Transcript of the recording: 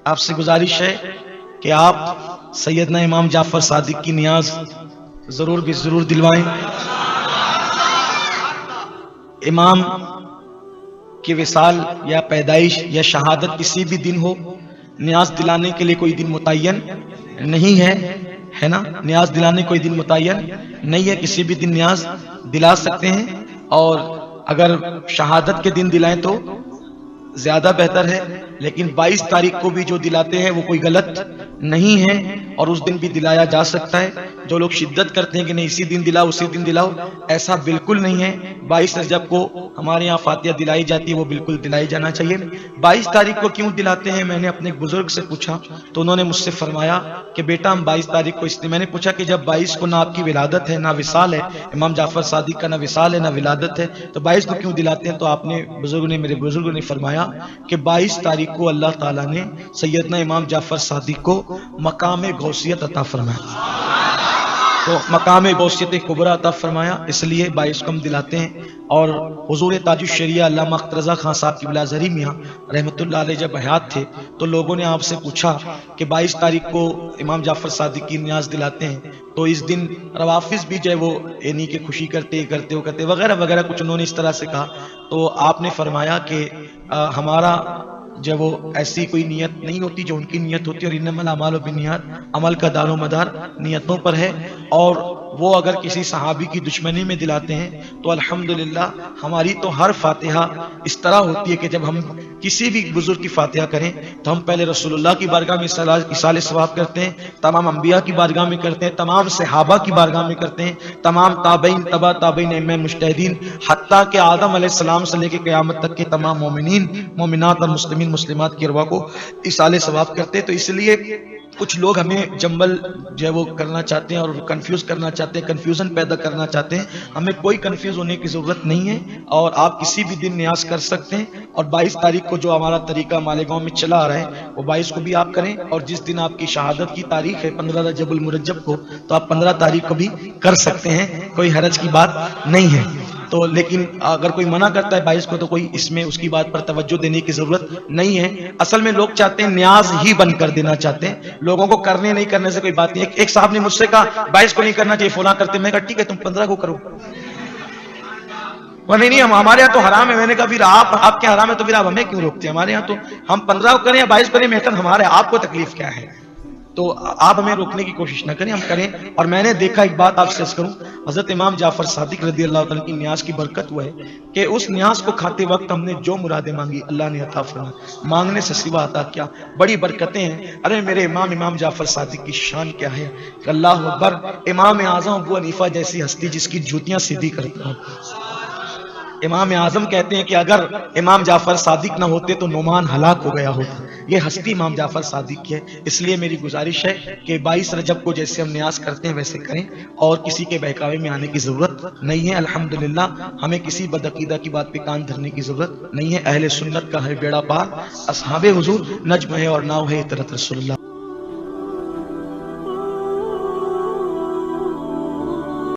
آپ سے گزارش ہے کہ آپ سیدنا امام جعفر صادق کی نیاز ضرور بھی ضرور دلوائیں۔ امام کی وصال یا پیدائش یا شہادت کسی بھی دن ہو، نیاز دلانے کے لیے کوئی دن متعین نہیں ہے نا، نیاز دلانے کوئی دن متعین نہیں ہے، کسی بھی دن نیاز دلا سکتے ہیں، اور اگر شہادت کے دن دلائیں تو زیادہ بہتر ہے، لیکن 22 تاریخ کو بھی جو دلاتے ہیں وہ کوئی غلط نہیں ہے، اور اس دن بھی دلایا جا سکتا ہے۔ جو لوگ شدت کرتے ہیں کہ نہیں اسی دن دلاؤ اسی دن دلاؤ، ایسا بالکل نہیں ہے۔ 22 رجب کو ہمارے یہاں فاتحہ دلائی جاتی ہے، وہ بالکل دلائی جانا چاہیے۔ 22 تاریخ کو کیوں دلاتے ہیں، میں نے اپنے ایک بزرگ سے پوچھا تو انہوں نے مجھ سے فرمایا کہ بیٹا ہم 22 تاریخ کو اس لیے، میں نے پوچھا کہ جب 22 کو نہ آپ کی ولادت ہے نہ وصال ہے، امام جعفر صادق کا نہ وصال ہے نہ ولادت ہے، تو 22 کو کیوں دلاتے ہیں؟ تو آپ نے میرے بزرگوں نے فرمایا کہ 22 تاریخ کو اللہ تعالیٰ نے سیدنا امام جعفر صادق کو مقام غوثیت عطا فرمایا، تو مقام غوثیت کبریٰ عطا فرمایا، اس لیے 22 کو ہم دلاتے ہیں۔ اور حضور تاج الشریعہ علامہ اختر رضا خان صاحب قبلہ زری میاں رحمۃ اللہ علیہ جب حیات تھے تو لوگوں نے آپ سے پوچھا کہ 22 تاریخ کو امام جعفر صادق کی نیاز دلاتے ہیں تو اس دن روافظ بھی جو ہے وہ اینی کہ خوشی کرتے وغیرہ وغیرہ کچھ انہوں نے اس طرح سے کہا، تو آپ نے فرمایا کہ ہمارا جب وہ ایسی کوئی نیت نہیں ہوتی جو ان کی نیت ہوتی ہے، اور انما الاعمال بالنیات، عمل کا دار و مدار نیتوں پر ہے، اور وہ اگر کسی صحابی کی دشمنی میں دلاتے ہیں تو الحمدللہ ہماری تو ہر فاتحہ اس طرح ہوتی ہے کہ جب ہم کسی بھی بزرگ کی فاتحہ کریں تو ہم پہلے رسول اللہ کی بارگاہ میں اصال ثواب کرتے ہیں، تمام انبیاء کی بارگاہ میں کرتے ہیں، تمام صحابہ کی بارگاہ میں کرتے ہیں، تمام تابعین تبع تابعین ائمہ مجتہدین، حتیٰ کہ آدم علیہ السلام سے لے کے قیامت تک کے تمام مومنین مومنات اور مسلمین مسلمات کی ارواح کو اصال ثواب کرتے ہیں۔ تو اس لیے کچھ لوگ ہمیں جنبل جو ہے وہ کرنا چاہتے ہیں اور کنفیوز کرنا چاہتے ہیں، کنفیوژن پیدا کرنا چاہتے ہیں، ہمیں کوئی کنفیوز ہونے کی ضرورت نہیں ہے، اور آپ کسی بھی دن نیاز کر سکتے ہیں۔ اور 22 تاریخ کو جو ہمارا طریقہ مالیگاؤں میں چلا آ رہا ہے وہ 22 کو بھی آپ کریں، اور جس دن آپ کی شہادت کی تاریخ ہے 15 رجب المرجب کو تو آپ 15 تاریخ کو بھی کر سکتے ہیں، کوئی حرج کی بات نہیں ہے۔ تو لیکن اگر کوئی منع کرتا ہے 22 کو تو کوئی اس میں اس کی بات پر توجہ دینے کی ضرورت نہیں ہے۔ اصل میں لوگ چاہتے ہیں نیاز ہی بند کر دینا چاہتے ہیں، لوگوں کو کرنے نہیں کرنے سے کوئی بات نہیں ہے۔ ایک صاحب نے مجھ سے کہا 22 کو نہیں کرنا چاہیے فلاں کرتے، میں کہا ٹھیک ہے تم 15 کو کرو، وہ نہیں ہمارے یہاں تو حرام ہے۔ میں نے کہا پھر آپ کے حرام ہے تو پھر آپ ہمیں کیوں روکتے ہیں؟ ہمارے یہاں تو ہم 15 کو کریں یا 22 کریں بہتر ہمارے، آپ کو تکلیف کیا ہے؟ تو آپ ہمیں روکنے کی کوشش نہ کریں، ہم کریں۔ اور میں نے دیکھا ایک بات آپ سے عرض کروں، حضرت امام جعفر صادق رضی اللہ تعالیٰ کی نیاز کی برکت ہوا ہے کہ اس نیاز کو کھاتے وقت ہم نے جو مرادیں مانگی اللہ نے عطا فرمائی، مانگنے سے سوا عطا کیا، بڑی برکتیں ہیں۔ ارے میرے امام جعفر صادق کی شان کیا ہے کہ اللہ اکبر، امام اعظم ابو حنیفہ جیسی ہستی جس کی جوتیاں سیدھی کرتا ہوں، امام اعظم کہتے ہیں کہ اگر امام جعفر صادق نہ ہوتے تو نعمان ہلاک ہو گیا ہوتا۔ یہ ہستی امام جعفر صادق کی ہے، اس لیے میری گزارش ہے کہ 22 رجب کو جیسے ہم نیاز کرتے ہیں ویسے کریں، اور کسی کے بہکاوے میں آنے کی ضرورت نہیں ہے۔ الحمدللہ ہمیں کسی بدعقیدہ کی بات پہ کان دھرنے کی ضرورت نہیں ہے۔ اہل سنت کا ہے بیڑا پار، اصحاب حضور نجم ہے اور ناؤ ہے اطرت رسول اللہ۔